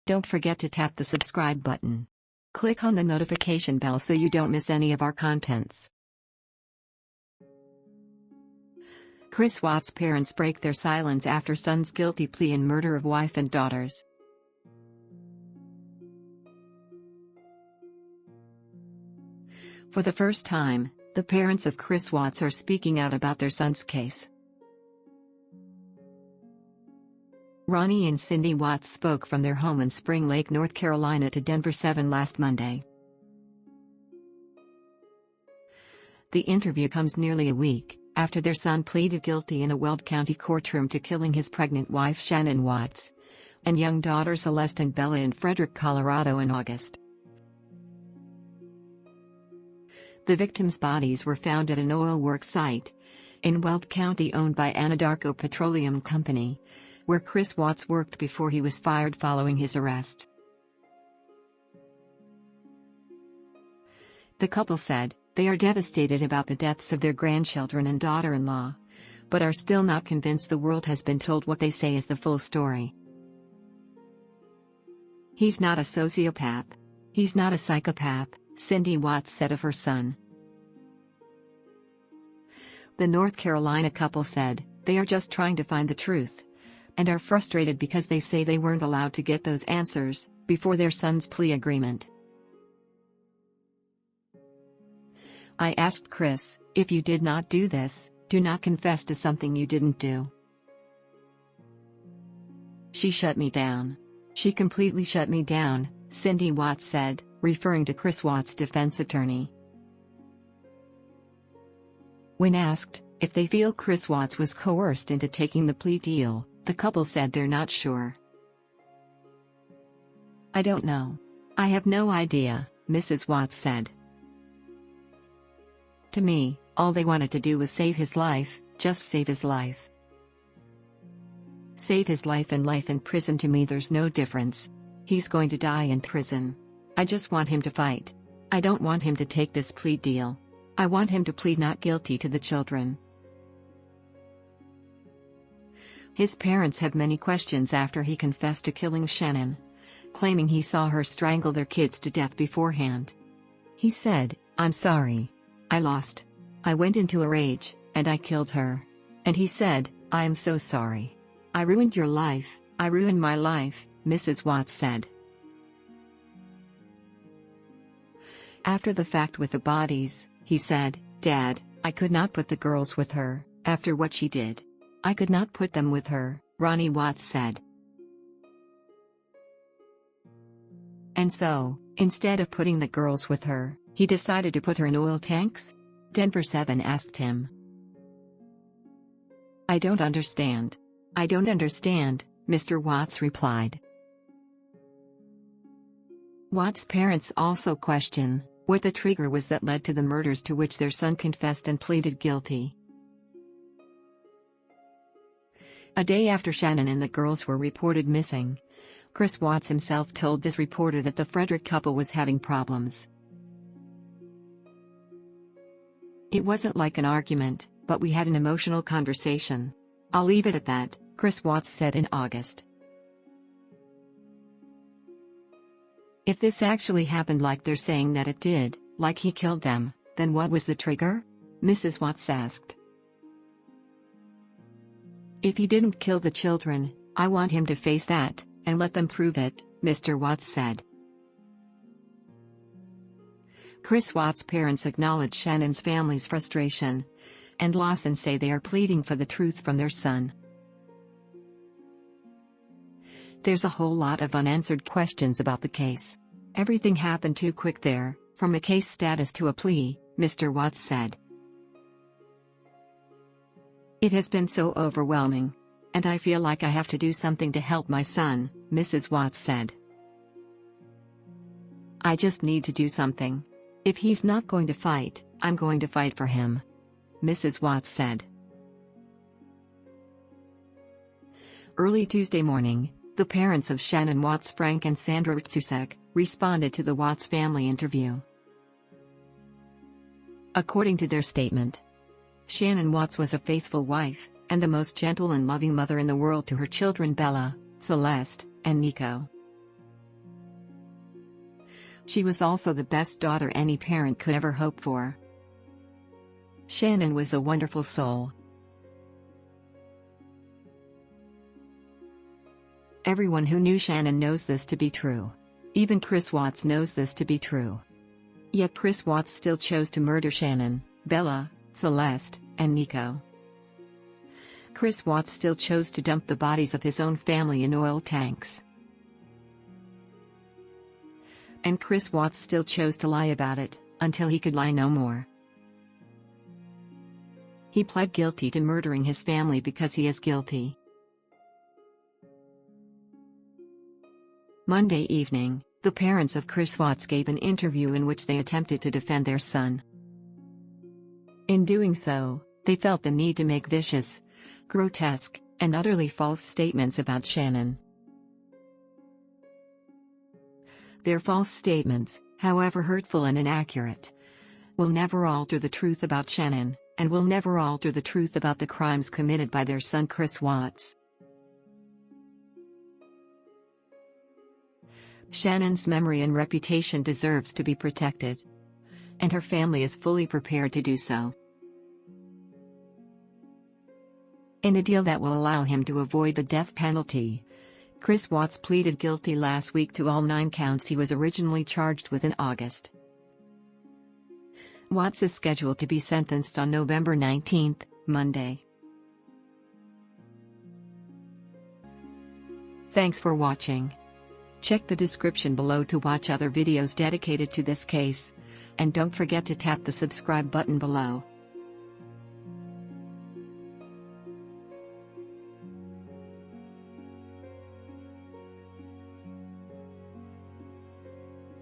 Don't forget to tap the subscribe button. Click on the notification bell so you don't miss any of our contents. Chris Watts' parents break their silence after son's guilty plea in murder of wife and daughters. For the first time, the parents of Chris Watts are speaking out about their son's case. Ronnie and Cindy Watts spoke from their home in Spring Lake, North Carolina to Denver7 last Monday. The interview comes nearly a week after their son pleaded guilty in a Weld County courtroom to killing his pregnant wife Shanann Watts and young daughter Celeste and Bella in Frederick, Colorado in August. The victims' bodies were found at an oil work site in Weld County owned by Anadarko Petroleum Company, where Chris Watts worked before he was fired following his arrest. The couple said they are devastated about the deaths of their grandchildren and daughter-in-law, but are still not convinced the world has been told what they say is the full story. "He's not a sociopath. He's not a psychopath," Cindy Watts said of her son. The North Carolina couple said they are just trying to find the truth and are frustrated because they say they weren't allowed to get those answers before their son's plea agreement. "I asked Chris, if you did not do this, do not confess to something you didn't do. She shut me down. She completely shut me down," Cindy Watts said, referring to Chris Watts' defense attorney. When asked if they feel Chris Watts was coerced into taking the plea deal, the couple said they're not sure. "I don't know. I have no idea," Mrs. Watts said. "To me, all they wanted to do was save his life, just save his life. Save his life and life in prison, to me there's no difference. He's going to die in prison. I just want him to fight. I don't want him to take this plea deal. I want him to plead not guilty to the children." His parents have many questions after he confessed to killing Shanann, claiming he saw her strangle their kids to death beforehand. He said, "I'm sorry. I lost. I went into a rage, and I killed her." And he said, "I am so sorry. I ruined your life, I ruined my life," Mrs. Watts said. After the fact with the bodies, he said, "Dad, I could not put the girls with her, after what she did. I could not put them with her," Ronnie Watts said. "And so, instead of putting the girls with her, he decided to put her in oil tanks?" Denver7 asked him. "I don't understand. I don't understand," Mr. Watts replied. Watts' parents also question what the trigger was that led to the murders to which their son confessed and pleaded guilty. A day after Shanann and the girls were reported missing, Chris Watts himself told this reporter that the Frederick couple was having problems. "It wasn't like an argument, but we had an emotional conversation. I'll leave it at that," Chris Watts said in August. "If this actually happened like they're saying that it did, like he killed them, then what was the trigger?" Mrs. Watts asked. "If he didn't kill the children, I want him to face that, and let them prove it," Mr. Watts said. Chris Watts' parents acknowledge Shannon's family's frustration and loss and say they are pleading for the truth from their son. "There's a whole lot of unanswered questions about the case. Everything happened too quick there, from a case status to a plea," Mr. Watts said. "It has been so overwhelming. And I feel like I have to do something to help my son," Mrs. Watts said. "I just need to do something. If he's not going to fight, I'm going to fight for him," Mrs. Watts said. Early Tuesday morning, the parents of Shanann Watts, Frank and Sandra Rtsusek, responded to the Watts family interview. According to their statement, Shanann Watts was a faithful wife and the most gentle and loving mother in the world to her children Bella, Celeste, and Nico. She was also the best daughter any parent could ever hope for. Shanann was a wonderful soul. Everyone who knew Shanann knows this to be true. Even Chris Watts knows this to be true. Yet Chris Watts still chose to murder Shanann, Bella, Celeste, and Nico. Chris Watts still chose to dump the bodies of his own family in oil tanks. And Chris Watts still chose to lie about it, until he could lie no more. He pled guilty to murdering his family because he is guilty. Monday evening, the parents of Chris Watts gave an interview in which they attempted to defend their son. In doing so, they felt the need to make vicious, grotesque, and utterly false statements about Shanann. Their false statements, however hurtful and inaccurate, will never alter the truth about Shanann, and will never alter the truth about the crimes committed by their son Chris Watts. Shannon's memory and reputation deserves to be protected. And her family is fully prepared to do so. In a deal that will allow him to avoid the death penalty, Chris Watts pleaded guilty last week to all 9 counts he was originally charged with in August. Watts is scheduled to be sentenced on November 19, Monday. Thanks for watching. Check the description below to watch other videos dedicated to this case, and don't forget to tap the subscribe button below.